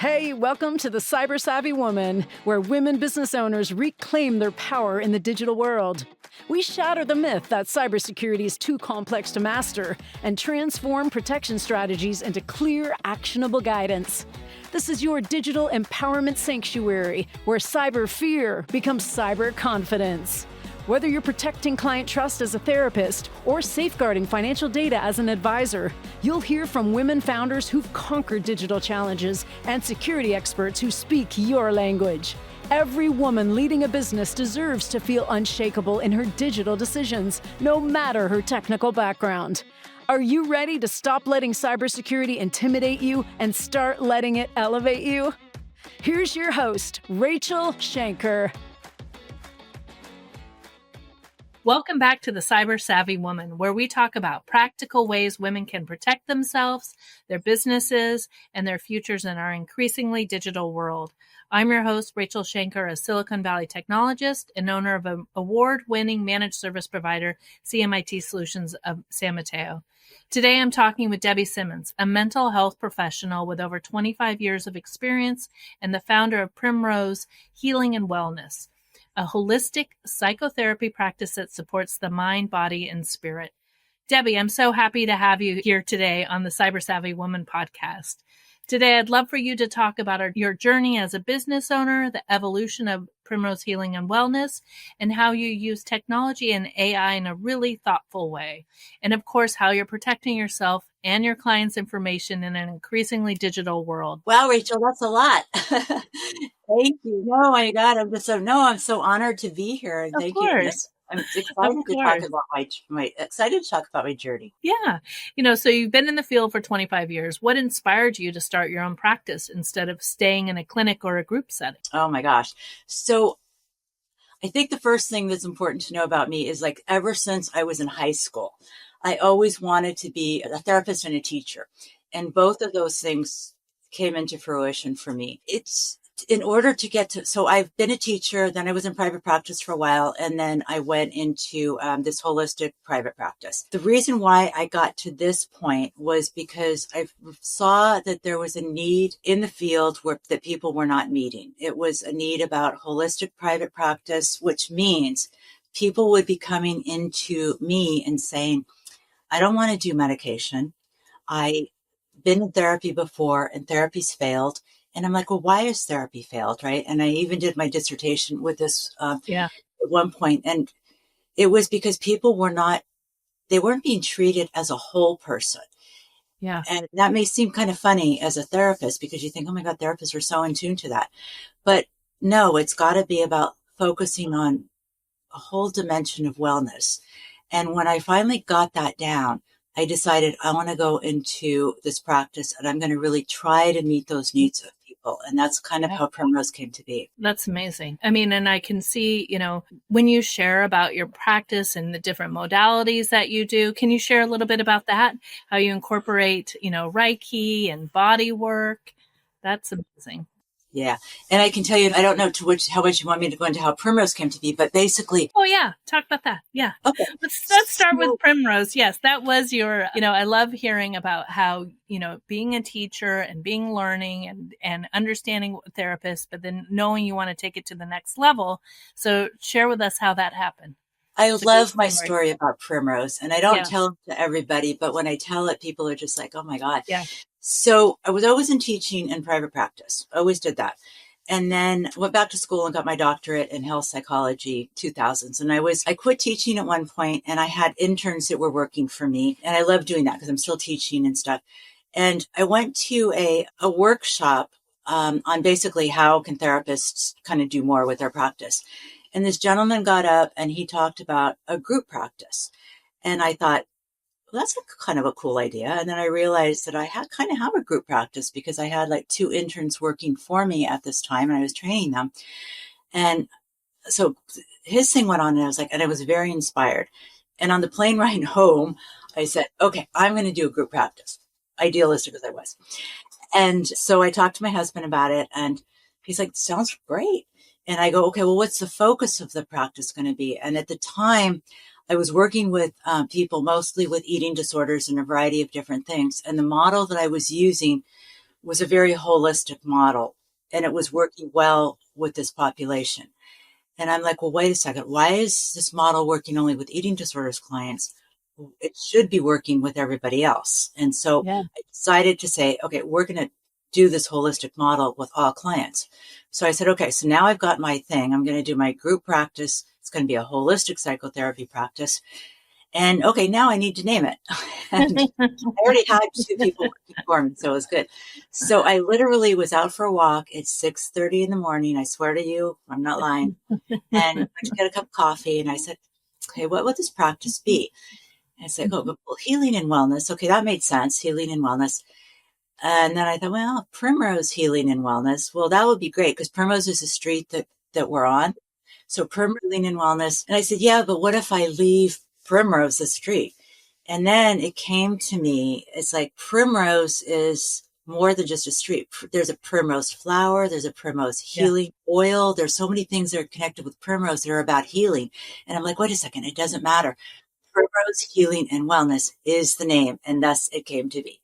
Hey, welcome to the Cyber Savvy Woman, where women business owners reclaim their power in the digital world. We shatter the myth that cybersecurity is too complex to master and transform protection strategies into clear, actionable guidance. This is your digital empowerment sanctuary, where cyber fear becomes cyber confidence. Whether you're protecting client trust as a therapist or safeguarding financial data as an advisor, you'll hear from women founders who've conquered digital challenges and security experts who speak your language. Every woman leading a business deserves to feel unshakable in her digital decisions, no matter her technical background. Are you ready to stop letting cybersecurity intimidate you and start letting it elevate you? Here's your host, Rachele Schainker. Welcome back to the Cyber Savvy Woman, where we talk about practical ways women can protect themselves, their businesses, and their futures in our increasingly digital world. I'm your host, Rachele Schainker, a Silicon Valley technologist and owner of an award-winning managed service provider, CMIT Solutions of San Mateo. Today, I'm talking with Debby Simmons, a mental health professional with over 25 years of experience and the founder of Primrose Healing and Wellness, a holistic psychotherapy practice that supports the mind, body, and spirit. Debby, I'm so happy to have you here today on the Cyber Savvy Woman podcast. Today, I'd love for you to talk about your journey as a business owner, the evolution of Primrose Healing and Wellness, and how you use technology and AI in a really thoughtful way. And of course, how you're protecting yourself and your clients' information in an increasingly digital world. Wow, Rachele, that's a lot. Thank you. Oh my God, I'm so honored to be here. And thank you. I'm excited to talk about my journey. Yeah. So you've been in the field for 25 years. What inspired you to start your own practice instead of staying in a clinic or a group setting? Oh my gosh. So I think the first thing that's important to know about me is, like, ever since I was in high school, I always wanted to be a therapist and a teacher. And both of those things came into fruition for me. It's in order to get to, so I've been a teacher, then I was in private practice for a while, and then I went into this holistic private practice. The reason why I got to this point was because I saw that there was a need in the field that people were not meeting. It was a need about holistic private practice, which means people would be coming into me and saying, I don't want to do medication. I've been in therapy before and therapy's failed. And I'm like, well, why has therapy failed, right? And I even did my dissertation with this at one point. And it was because people weren't being treated as a whole person. Yeah. And that may seem kind of funny as a therapist, because you think, oh my God, therapists are so in tune to that. But no, it's got to be about focusing on a whole dimension of wellness. And when I finally got that down, I decided I want to go into this practice and I'm going to really try to meet those needs of people. And that's kind of how Primrose came to be. That's amazing. I mean, and I can see, when you share about your practice and the different modalities that you do, can you share a little bit about that? How you incorporate, Reiki and body work? That's amazing. Yeah. And I can tell you, I don't know how much you want me to go into how Primrose came to be, but basically. Oh, yeah. Talk about that. Yeah. Okay. Let's start with Primrose. Yes. That was your, I love hearing about how, being a teacher and being learning and understanding therapists, but then knowing you want to take it to the next level. So share with us how that happened. I love my story about Primrose, and I don't tell it to everybody, but when I tell it, people are just like, oh my God. Yeah. So I was always in teaching and private practice. Always did that. And then went back to school and got my doctorate in health psychology, 2000s. And I quit teaching at one point, and I had interns that were working for me. And I love doing that because I'm still teaching and stuff. And I went to a workshop on basically how can therapists kind of do more with their practice. And this gentleman got up and he talked about a group practice. And I thought, well, that's kind of a cool idea. And then I realized that I kind of have a group practice because I had like 2 interns working for me at this time and I was training them. And so his thing went on and I was very inspired. And on the plane ride home, I said, okay, I'm going to do a group practice. Idealistic as I was. And so I talked to my husband about it and he's like, sounds great. And I go, okay, well, what's the focus of the practice going to be? And at the time, I was working with people mostly with eating disorders and a variety of different things. And the model that I was using was a very holistic model, and it was working well with this population. And I'm like, well, wait a second. Why is this model working only with eating disorders clients? It should be working with everybody else. And so Yeah. I decided to say, okay, we're going to do this holistic model with all clients. So I said, okay, so now I've got my thing. I'm going to do my group practice. It's going to be a holistic psychotherapy practice. And okay, now I need to name it. And I already had 2 people working for me, so it was good. So I literally was out for a walk at 6:30 in the morning. I swear to you, I'm not lying. And I went to get a cup of coffee, and I said, okay, what would this practice be? And I said, well, healing and wellness. Okay, that made sense, healing and wellness. And then I thought, well, Primrose Healing and Wellness. Well, that would be great because Primrose is a street that we're on. So Primrose Healing and Wellness. And I said, yeah, but what if I leave Primrose the street? And then it came to me, it's like Primrose is more than just a street. There's a primrose flower. There's a primrose healing oil. There's so many things that are connected with primrose that are about healing. And I'm like, wait a second, it doesn't matter. Primrose Healing and Wellness is the name. And thus it came to be.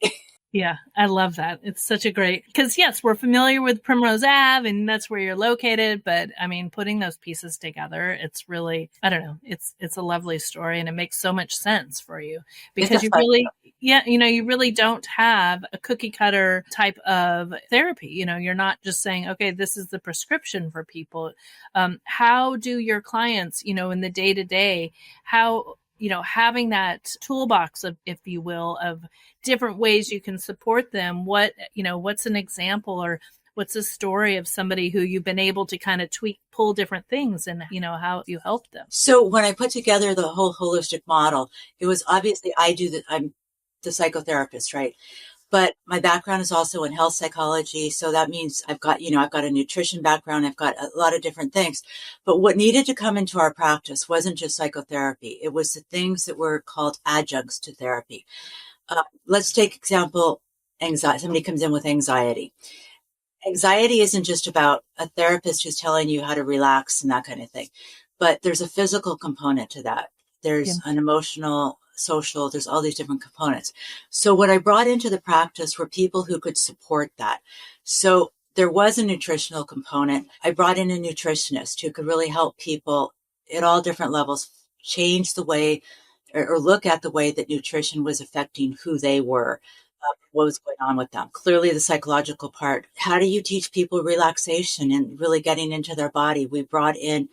Yeah, I love that. It's such a great, because yes, we're familiar with Primrose Ave and that's where you're located. But I mean, putting those pieces together, it's really, I don't know, it's a lovely story and it makes so much sense for you because you really, you really don't have a cookie cutter type of therapy. You're not just saying, okay, this is the prescription for people. How do your clients, in the day to day, how, having that toolbox of, if you will, of different ways you can support them. What's an example or what's a story of somebody who you've been able to kind of pull different things and, how you help them? So when I put together the whole holistic model, it was obviously I'm the psychotherapist, right? But my background is also in health psychology. So that means I've got a nutrition background. I've got a lot of different things. But what needed to come into our practice wasn't just psychotherapy. It was the things that were called adjuncts to therapy. Let's take example, anxiety. Somebody comes in with anxiety. Anxiety isn't just about a therapist who's telling you how to relax and that kind of thing, but there's a physical component to that. There's an emotional, social, there's all these different components. So what I brought into the practice were people who could support that. So there was a nutritional component. I brought in a nutritionist who could really help people at all different levels change the way or look at the way that nutrition was affecting who they were, what was going on with them. Clearly the psychological part. How do you teach people relaxation and really getting into their body? We brought in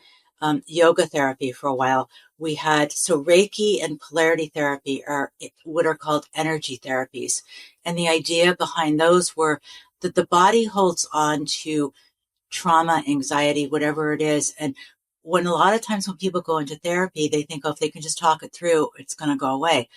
yoga therapy for a while. We had, so Reiki and polarity therapy are what are called energy therapies. And the idea behind those were that the body holds on to trauma, anxiety, whatever it is. And when a lot of times when people go into therapy, they think, oh, if they can just talk it through, it's going to go away.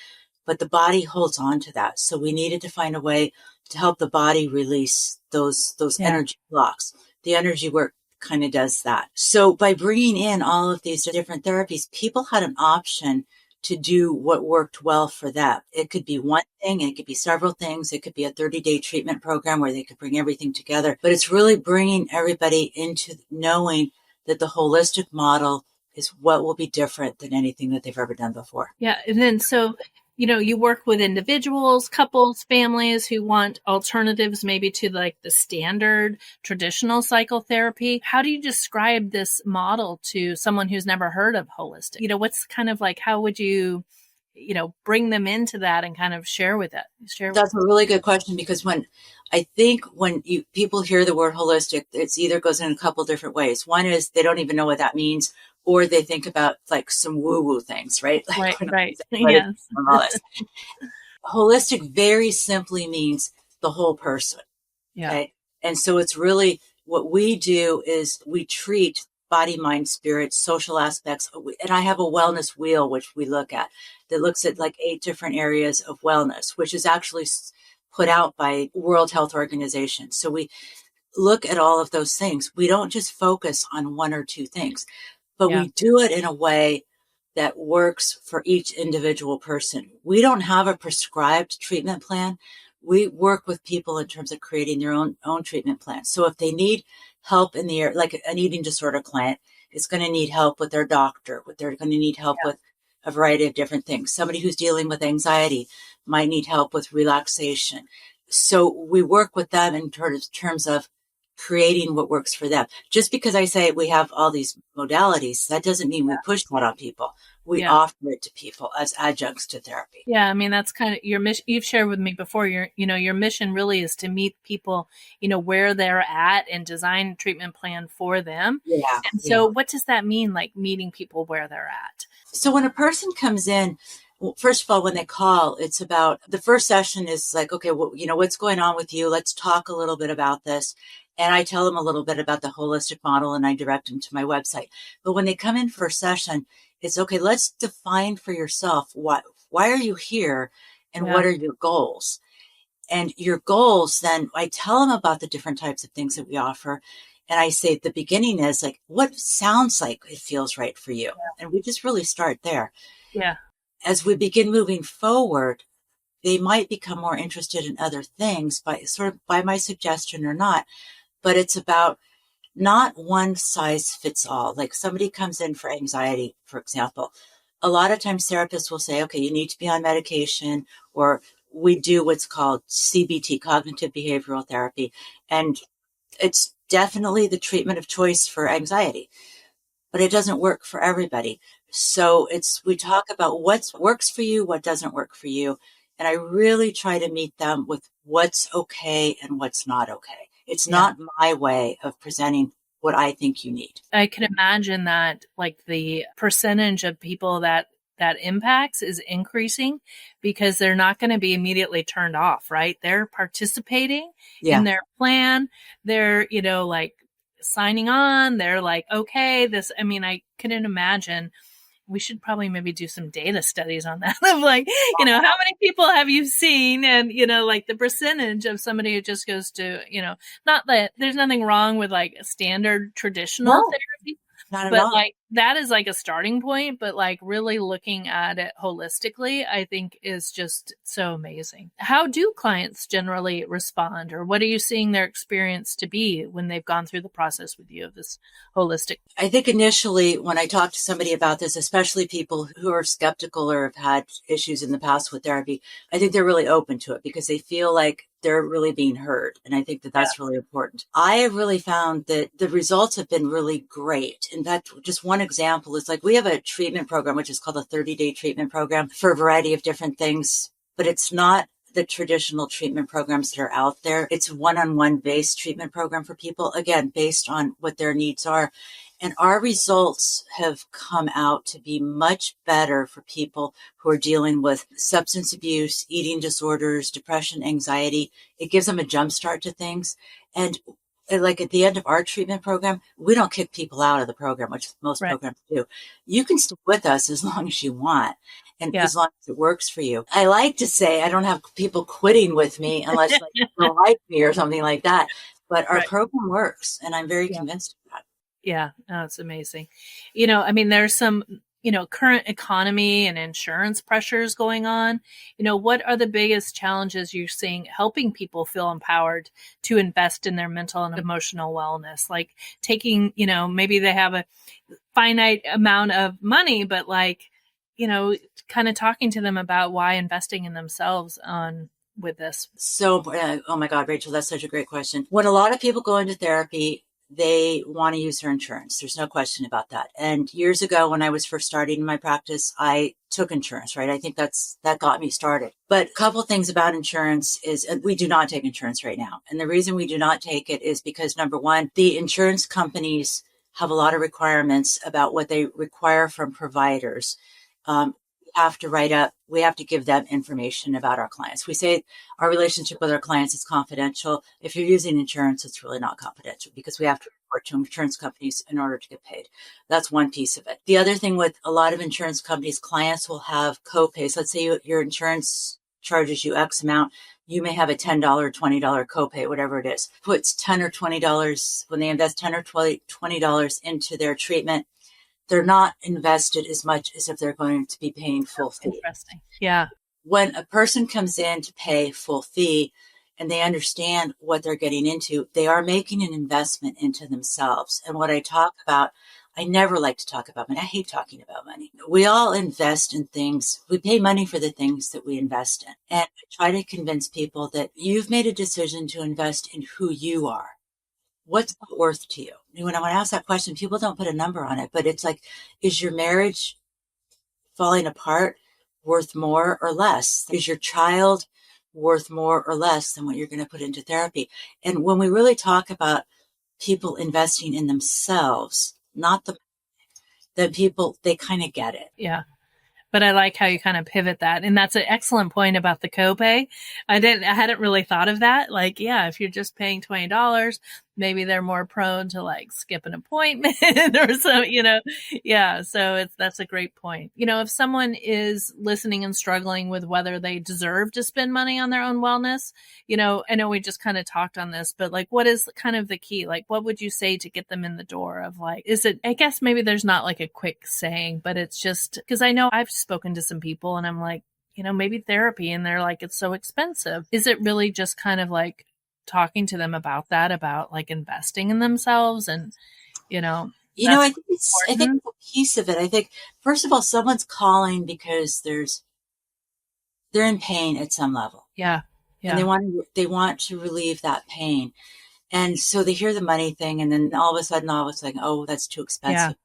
But the body holds on to that. So we needed to find a way to help the body release those energy blocks. The energy work kind of does that. So by bringing in all of these different therapies, people had an option to do what worked well for them. It could be one thing, it could be several things. It could be a 30-day treatment program where they could bring everything together. But it's really bringing everybody into knowing that the holistic model is what will be different than anything that they've ever done before. Yeah. And then so, you work with individuals, couples, families who want alternatives maybe to like the standard traditional psychotherapy. How do you describe this model to someone who's never heard of holistic? What's kind of like, how would you, bring them into that and kind of share with it? That's a really good question because when people hear the word holistic, it's either goes in a couple different ways. One is they don't even know what that means, or they think about like some woo-woo things, right? Like, right. Yes. Holistic very simply means the whole person. Yeah. Okay? And so it's really what we do is we treat body, mind, spirit, social aspects. And I have a wellness wheel, which we look at that looks at like 8 different areas of wellness, which is actually put out by World Health Organization. So we look at all of those things. We don't just focus on 1 or 2 things, but we do it in a way that works for each individual person. We don't have a prescribed treatment plan. We work with people in terms of creating their own treatment plan. So if they need help in the area, like an eating disorder client is going to need help with their doctor, they're going to need help with a variety of different things. Somebody who's dealing with anxiety might need help with relaxation. So we work with them in terms of creating what works for them. Just because I say we have all these modalities, that doesn't mean we push that on people. We offer it to people as adjuncts to therapy. Yeah, I mean, that's kind of your mission. You've shared with me before, your mission really is to meet people, where they're at and design a treatment plan for them. Yeah. And so what does that mean, like meeting people where they're at? So when a person comes in, well, first of all, when they call, it's about the first session is like, okay, well, what's going on with you? Let's talk a little bit about this. And I tell them a little bit about the holistic model and I direct them to my website. But when they come in for a session, it's okay, let's define for yourself why are you here and what are your goals? And your goals, then I tell them about the different types of things that we offer. And I say the beginning is like, what sounds like it feels right for you? And we just really start there. Yeah. As we begin moving forward, they might become more interested in other things by my suggestion or not. But it's about not one size fits all. Like somebody comes in for anxiety, for example. A lot of times therapists will say, okay, you need to be on medication, or we do what's called CBT, cognitive behavioral therapy. And it's definitely the treatment of choice for anxiety, but it doesn't work for everybody. So we talk about what works for you, what doesn't work for you. And I really try to meet them with what's okay and what's not okay. It's not my way of presenting what I think you need. I can imagine that like the percentage of people that impacts is increasing because they're not going to be immediately turned off, right? They're participating in their plan. They're, like signing on. They're like, okay, I couldn't imagine. We should probably maybe do some data studies on that of like, how many people have you seen? And, like the percentage of somebody who just goes to, not that there's nothing wrong with like standard traditional therapy, not at but all. like that is like a starting point, but like really looking at it holistically, I think is just so amazing. How do clients generally respond, or what are you seeing their experience to be when they've gone through the process with you of this holistic? I think initially when I talk to somebody about this, especially people who are skeptical or have had issues in the past with therapy, I think they're really open to it because they feel like they're really being heard. And I think that that's really important. I have really found that the results have been really great. In fact, just one example is like we have a treatment program, which is called a 30-day treatment program for a variety of different things, but it's not the traditional treatment programs that are out there. It's one-on-one based treatment program for people, again, based on what their needs are. And our results have come out to be much better for people who are dealing with substance abuse, eating disorders, depression, anxiety. It gives them a jump start to things. And like at the end of our treatment program, we don't kick people out of the program, which most programs do. You can stick with us as long as you want. And as long as it works for you. I like to say I don't have people quitting with me unless like, you don't like me or something like that. But our program works, and I'm very convinced of that. Yeah, it's amazing. There's some, current economy and insurance pressures going on. What are the biggest challenges you're seeing helping people feel empowered to invest in their mental and emotional wellness? Like taking, maybe they have a finite amount of money, but like, kind of talking to them about why investing in themselves with this. So, oh my God, Rachel, that's such a great question. When a lot of people go into therapy, they want to use their insurance. There's no question about that. And years ago, when I was first starting my practice, I took insurance, right? I think that got me started. But a couple things about insurance is we do not take insurance right now. And the reason we do not take it is because, number one, the insurance companies have a lot of requirements about what they require from providers. We have to give them information about our clients. We say our relationship with our clients is confidential. If you're using insurance, it's really not confidential because we have to report to insurance companies in order to get paid. That's one piece of it. The other thing with a lot of insurance companies, clients will have co-pays. Let's say your insurance charges you X amount. You may have a $10, $20 copay, whatever it is. Puts $10 or $20 when they invest $10 or $20 into their treatment. They're not invested as much as if they're going to be paying full fee. Interesting. Yeah. When a person comes in to pay full fee and they understand what they're getting into, they are making an investment into themselves. And what I talk about, I never like to talk about money. I hate talking about money. We all invest in things. We pay money for the things that we invest in. And I try to convince people that you've made a decision to invest in who you are. What's that worth to you? When I ask that question, people don't put a number on it, but it's like, is your marriage falling apart worth more or less? Is your child worth more or less than what you're going to put into therapy? And when we really talk about people investing in themselves, not the people, they kind of get it. Yeah. But I like how you kind of pivot that. And that's an excellent point about the copay. I hadn't really thought of that. Like, yeah, if you're just paying $20, maybe they're more prone to like skip an appointment or so, yeah. So that's a great point. If someone is listening and struggling with whether they deserve to spend money on their own wellness, I know we just kind of talked on this, but like, what is kind of the key? Like, what would you say to get them in the door of like, I guess maybe there's not like a quick saying, but it's just because I know I've spoken to some people and I'm like, maybe therapy, and they're like, it's so expensive. Is it really just kind of like talking to them about that, about like investing in themselves and, I think a piece of it, I think, first of all, someone's calling because they're in pain at some level. Yeah. Yeah. And they want to relieve that pain. And so they hear the money thing, and then all of a sudden, oh, that's too expensive.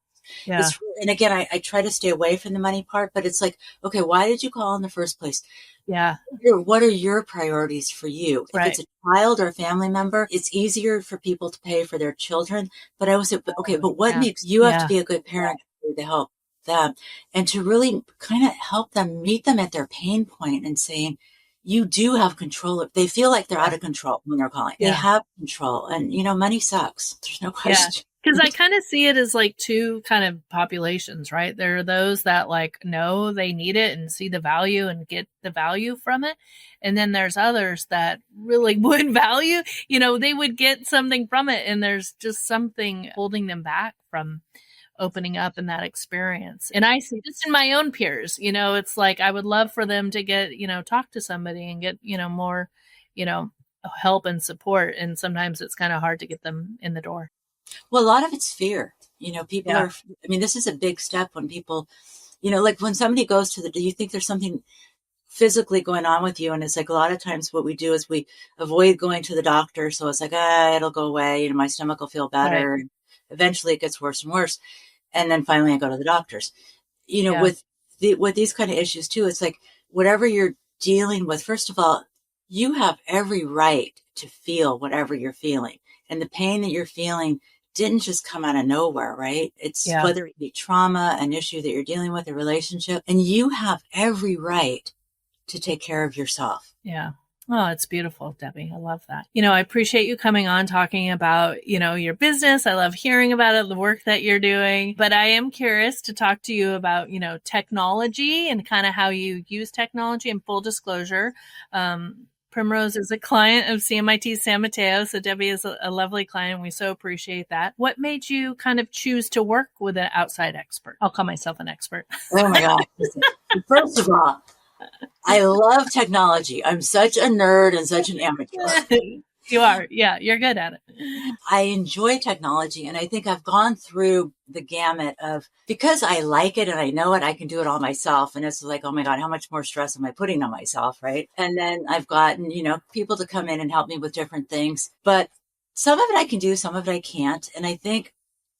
Yeah. And again, I try to stay away from the money part, but it's like, okay, why did you call in the first place? Yeah. What are your priorities for you? Right. If it's a child or a family member, it's easier for people to pay for their children. But I was like, okay, but what makes you have to be a good parent to help them and to really kind of help them, meet them at their pain point and saying, you do have control. They feel like they're out of control when they're calling. They have control, and money sucks. There's no question. Because I kind of see it as like two kind of populations, right? There are those that like know they need it and see the value and get the value from it. And then there's others that really would value, they would get something from it. And there's just something holding them back from opening up in that experience. And I see this in my own peers, it's like, I would love for them to get, talk to somebody and get, more, help and support. And sometimes it's kind of hard to get them in the door. Well, a lot of it's fear. People are, this is a big step when people, like when somebody goes do you think there's something physically going on with you? And it's like, a lot of times what we do is we avoid going to the doctor. So it's like, it'll go away. My stomach will feel better. Right. Eventually it gets worse and worse. And then finally I go to the doctors, with these kind of issues too. It's like, whatever you're dealing with, first of all, you have every right to feel whatever you're feeling. And the pain that you're feeling didn't just come out of nowhere, right? It's whether it be trauma, an issue that you're dealing with, a relationship, and you have every right to take care of yourself. Yeah. Oh, it's beautiful, Debbie. I love that. I appreciate you coming on, talking about, your business. I love hearing about it, the work that you're doing, but I am curious to talk to you about, technology and kind of how you use technology. And full disclosure, Primrose is a client of CMIT San Mateo. So Debbie is a lovely client. We so appreciate that. What made you kind of choose to work with an outside expert? I'll call myself an expert. Oh my God. First of all, I love technology. I'm such a nerd and such an amateur. You are. Yeah, you're good at it. I enjoy technology, and I think I've gone through the gamut of, because I like it and I know it, I can do it all myself. And it's like, oh my God, how much more stress am I putting on myself, right? And then I've gotten, people to come in and help me with different things. But some of it I can do, some of it I can't. And I think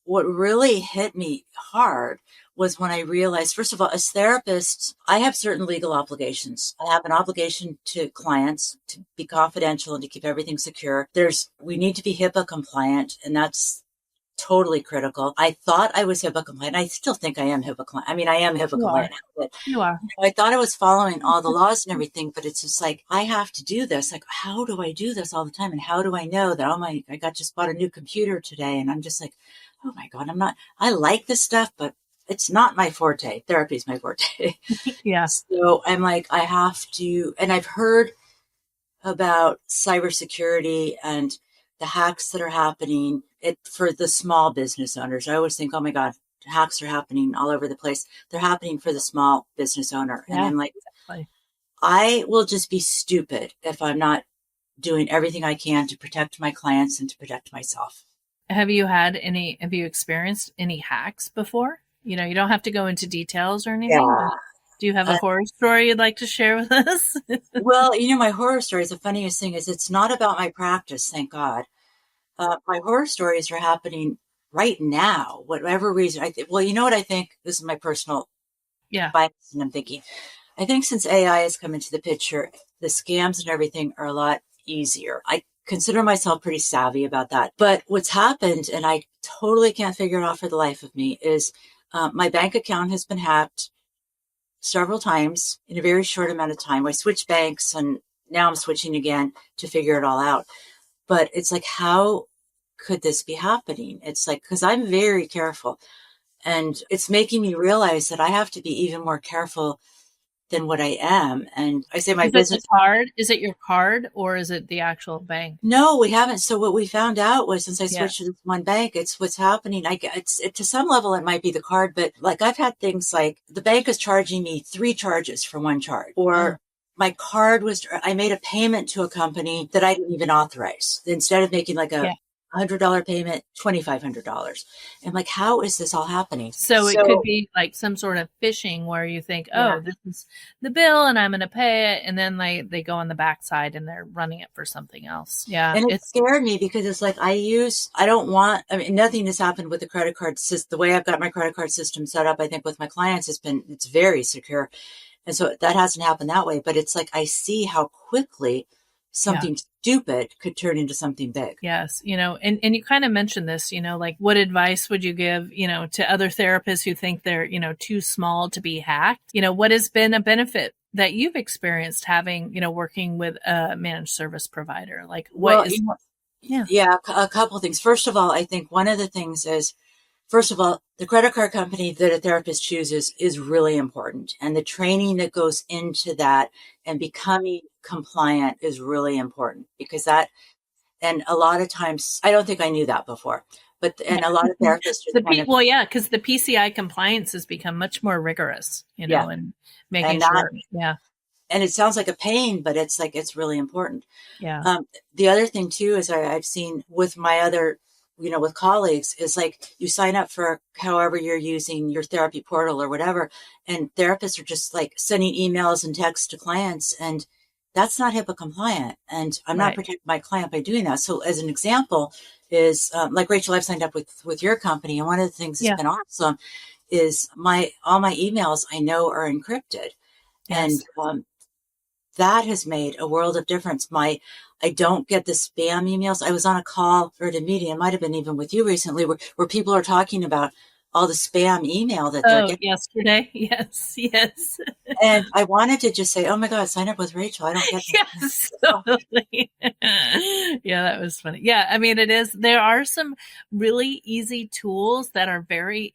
what really hit me hard was when I realized, first of all, as therapists, I have certain legal obligations. I have an obligation to clients to be confidential and to keep everything secure. We need to be HIPAA compliant, and that's totally critical. I thought I was HIPAA compliant. I still think I am HIPAA compliant. I am HIPAA compliant. But you are. I thought I was following all the laws and everything, but it's just like, I have to do this. Like, how do I do this all the time? And how do I know that, I just bought a new computer today. And I'm just like, oh my God, I like this stuff, but it's not my forte. Therapy is my forte. Yeah. So I'm like, I have to, and I've heard about cybersecurity and the hacks that are happening for the small business owners. I always think, oh my God, hacks are happening all over the place. They're happening for the small business owner. Yeah, and I'm like, exactly. I will just be stupid if I'm not doing everything I can to protect my clients and to protect myself. Have you experienced any hacks before? You don't have to go into details or anything, Yeah. but do you have a horror story you'd like to share with us? Well, my horror stories, the funniest thing is it's not about my practice, thank God. My horror stories are happening right now, whatever reason. Well, you know what I think? This is my personal Yeah. bias, and I'm thinking. I think since AI has come into the picture, the scams and everything are a lot easier. I consider myself pretty savvy about that. But what's happened, and I totally can't figure it out for the life of me, is my bank account has been hacked several times in a very short amount of time. I switched banks and now I'm switching again to figure it all out. But it's like, how could this be happening? It's like, because I'm very careful, and it's making me realize that I have to be even more careful than what I am. And I say my business. Is it your card or is it the actual bank? No, we haven't. So what we found out was, since I switched to this one bank, it's what's happening. To some level, it might be the card, but like I've had things like the bank is charging me 3 charges for one charge, or my card I made a payment to a company that I didn't even authorize. Instead of making like a $100 payment, $2,500. And like, how is this all happening? So it could be like some sort of phishing where you think, this is the bill and I'm going to pay it. And then they go on the backside and they're running it for something else. Yeah. And it scared me because it's like, nothing has happened with the credit card system. The way I've got my credit card system set up, I think with my clients, it's very secure. And so that hasn't happened that way. But it's like, I see how quickly something stupid could turn into something big. Yes. And you kind of mentioned this, like what advice would you give, to other therapists who think they're, too small to be hacked? What has been a benefit that you've experienced having, working with a managed service provider? Like a couple of things. First of all, I think one of the things is, the credit card company that a therapist chooses is really important. And the training that goes into that and becoming compliant is really important, because and a lot of times, I don't think I knew that before, and a lot of therapists. Because the PCI compliance has become much more rigorous, and making sure. Yeah. And it sounds like a pain, but it's really important. Yeah. The other thing too, is I've seen with my other, with colleagues, is like you sign up for however you're using your therapy portal or whatever, and therapists are just like sending emails and texts to clients, and that's not HIPAA compliant. And I'm not protecting my client by doing that. So as an example is like Rachele, I've signed up with your company. And one of the things that's been awesome is all my emails I know are encrypted. Yes. And that has made a world of difference. I don't get the spam emails. I was on a call or at a meeting, it might have been even with you recently, where people are talking about all the spam email that they're getting. Yesterday. Yes. And I wanted to just say, oh my God, sign up with Rachele. I don't get that. Yes, totally. Yeah, that was funny. Yeah, I mean, there are some really easy tools that are very,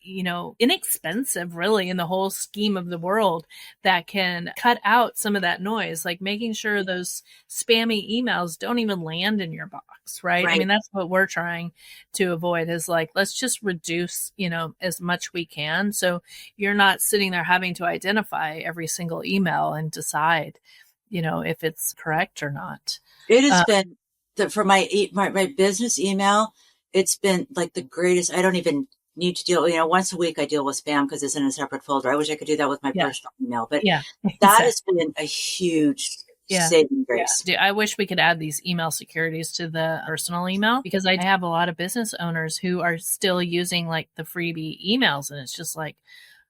inexpensive really in the whole scheme of the world that can cut out some of that noise, like making sure those spammy emails don't even land in your box, right? I mean, that's what we're trying to avoid, is like, let's just reduce, as much we can. So you're not sitting there having to identify every single email and decide, if it's correct or not. It has been for my business email. It's been like the greatest. I don't even need to deal, once a week I deal with spam because it's in a separate folder. I wish I could do that with my personal email, but that has been a huge saving grace. Yeah. I wish we could add these email securities to the personal email, because I have a lot of business owners who are still using like the freebie emails, and it's just like,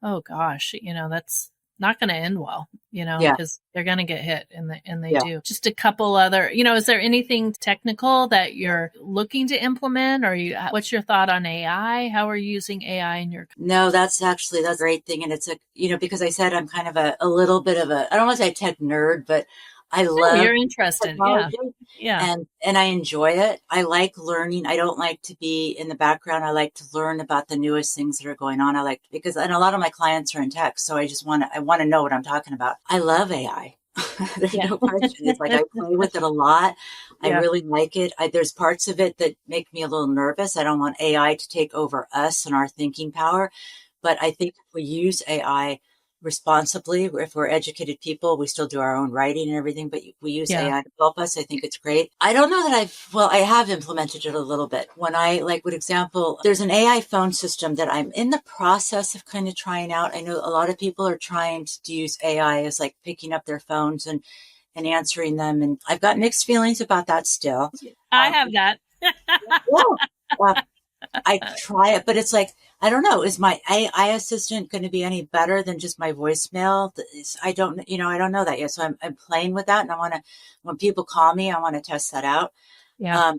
oh gosh, that's not going to end well, because they're going to get hit, and they do. Just a couple other, is there anything technical that you're looking to implement, or what's your thought on AI? How are you using AI in your? No, that's a great thing. And it's because I said I'm kind of a little bit of I don't want to say tech nerd, but I love you're interested. Yeah. And I enjoy it. I like learning. I don't like to be in the background. I like to learn about the newest things that are going on. And a lot of my clients are in tech, so I want to know what I'm talking about. I love AI. There's no question. It's like I play with it a lot. I really like it. There's parts of it that make me a little nervous. I don't want AI to take over us and our thinking power. But I think if we use AI responsibly. If we're educated people, we still do our own writing and everything, but we use AI to help us. I think it's great. I don't know that I have implemented it a little bit. When good example, there's an AI phone system that I'm in the process of kind of trying out. I know a lot of people are trying to use AI as like picking up their phones and answering them. And I've got mixed feelings about that still. I have that. I try it, but it's like, I don't know. Is my AI assistant going to be any better than just my voicemail? I don't know that yet. So I'm playing with that. And when people call me, I want to test that out. Yeah.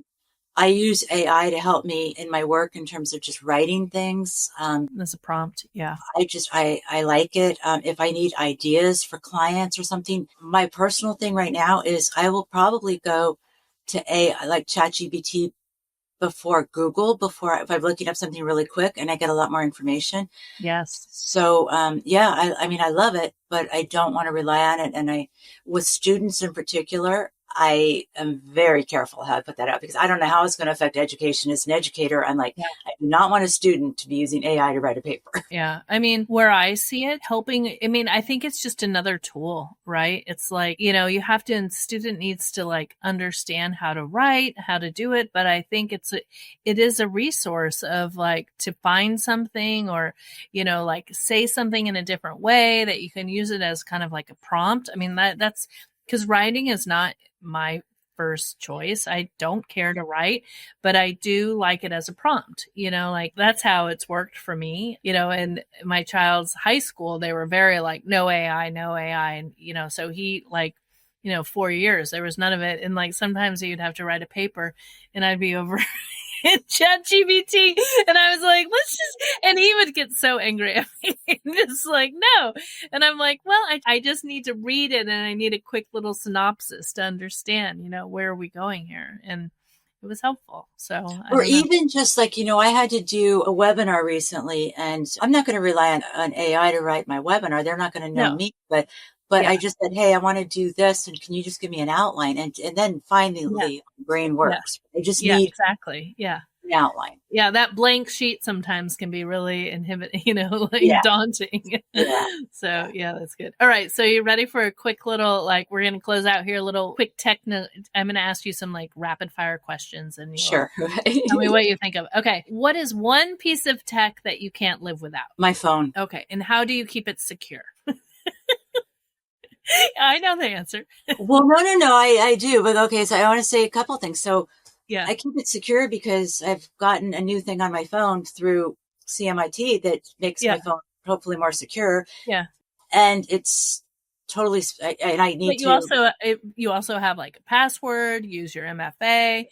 I use AI to help me in my work in terms of just writing things. As a prompt. Yeah. I like it. If I need ideas for clients or something, my personal thing right now is I will probably go to like ChatGPT before Google, if I'm looking up something really quick and I get a lot more information. Yes. So, I love it, but I don't want to rely on it. And with students in particular, I am very careful how I put that out because I don't know how it's going to affect education. As an educator, I'm like, I do not want a student to be using AI to write a paper. Yeah. I mean, where I see it helping, I think it's just another tool, right? It's like, student needs to like understand how to write, how to do it. But I think it is a resource of like to find something or, like say something in a different way that you can use it as kind of like a prompt. I mean, that's because writing is not my first choice. I don't care to write, but I do like it as a prompt, like that's how it's worked for me, in my child's high school, they were very like, no AI. And, so he 4 years, there was none of it. And like, sometimes you'd have to write a paper and I'd be over in ChatGPT and I was like, and he would get so angry at me, just like, no. And I'm like, well, I just need to read it and I need a quick little synopsis to understand, where are we going here? And it was helpful. So, or even just like, I had to do a webinar recently and I'm not going to rely on AI to write my webinar. They're not going to know me, but I just said, hey, I want to do this. And can you just give me an outline? And then finally brain works. I just need exactly. Yeah. An outline. Yeah. That blank sheet sometimes can be really daunting. So that's good. All right. So you ready for a quick little, we're going to close out here, a little quick I'm going to ask you some rapid fire questions and sure. Tell me what you think of. Okay. What is one piece of tech that you can't live without? My phone. Okay. And how do you keep it secure? I know the answer. Well, no, I do. But okay, so I want to say a couple things. So I keep it secure because I've gotten a new thing on my phone through CMIT that makes my phone hopefully more secure. Yeah. And it's totally, and I need you also have like a password, use your MFA,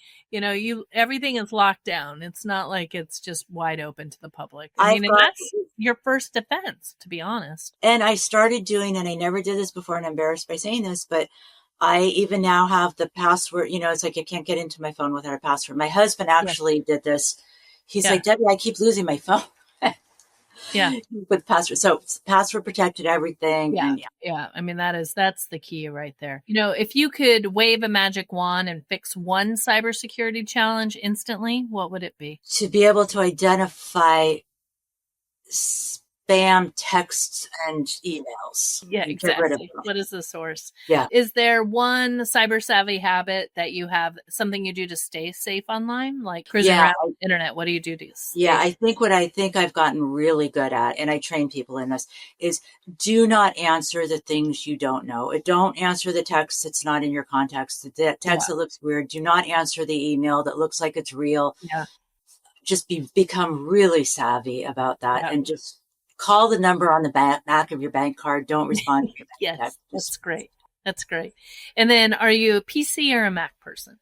everything is locked down. It's not like it's just wide open to the public. And that's your first defense, to be honest. And I started doing, and I never did this before and I'm embarrassed by saying this, but I even now have the password, it's like I can't get into my phone without a password. My husband actually did this. He's like, Debbie, I keep losing my phone. With password. So password protected everything. Yeah. I mean, that's the key right there. If you could wave a magic wand and fix one cybersecurity challenge instantly, what would it be? To be able to identify spam texts and emails. Yeah, exactly. What is the source? Yeah. Is there one cyber savvy habit that you have, something you do to stay safe online? Like cruising around the internet, what do you do to stay safe? I think what I've gotten really good at, and I train people in this, is do not answer the things you don't know. Don't answer the text that's not in your context. The text that looks weird. Do not answer the email that looks like it's real. Yeah. Just become really savvy about that and just call the number on the back of your bank card. Don't respond to your bank text. That's great. That's great. And then are you a PC or a Mac person?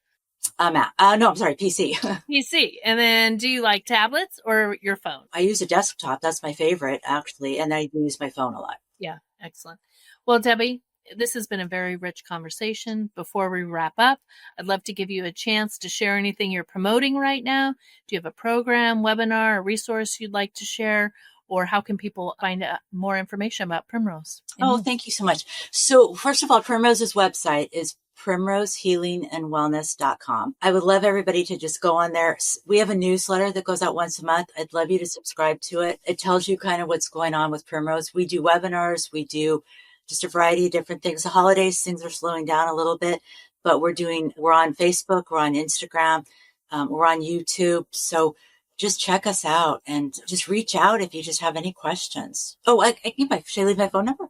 No, I'm sorry, PC. PC. And then do you like tablets or your phone? I use a desktop. That's my favorite, actually. And I use my phone a lot. Yeah, excellent. Well, Debbie, this has been a very rich conversation. Before we wrap up, I'd love to give you a chance to share anything you're promoting right now. Do you have a program, webinar, a resource you'd like to share? Or how can people find out more information about Primrose? Oh, thank you so much. So first of all, Primrose's website is primrosehealingandwellness.com. I would love everybody to just go on there. We have a newsletter that goes out once a month. I'd love you to subscribe to it. It tells you kind of what's going on with Primrose. We do webinars. We do just a variety of different things. The holidays, things are slowing down a little bit, but we're on Facebook, we're on Instagram, we're on YouTube. So just check us out and just reach out if you just have any questions. Oh, should I leave my phone number?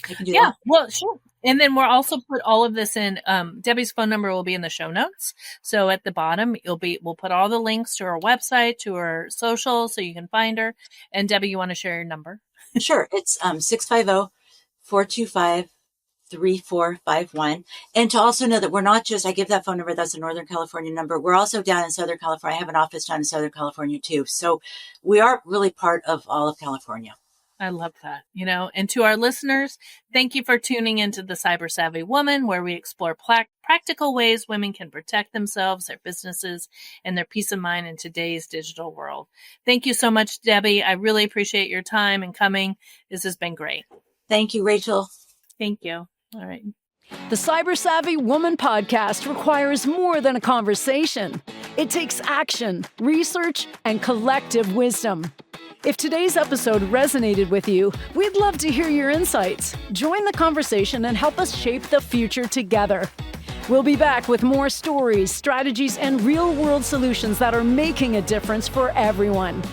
I can do that. Well, sure. And then we'll also put all of this in. Debbie's phone number will be in the show notes. So at the bottom, we'll put all the links to her website, to her social, so you can find her. And Debbie, you want to share your number? Sure. It's 650-425-3451. And to also know that we're not just, I give that phone number, that's a Northern California number. We're also down in Southern California. I have an office down in Southern California too. So we are really part of all of California. I love that. And to our listeners, thank you for tuning into The Cyber Savvy Woman, where we explore practical ways women can protect themselves, their businesses, and their peace of mind in today's digital world. Thank you so much, Debbie. I really appreciate your time and coming. This has been great. Thank you, Rachel. Thank you. All right. The Cyber Savvy Woman podcast requires more than a conversation. It takes action, research, and collective wisdom. If today's episode resonated with you, we'd love to hear your insights. Join the conversation and help us shape the future together. We'll be back with more stories, strategies, and real-world solutions that are making a difference for everyone.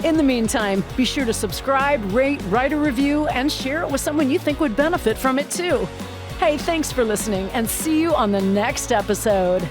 In the meantime, be sure to subscribe, rate, write a review, and share it with someone you think would benefit from it too. Hey, thanks for listening, and see you on the next episode.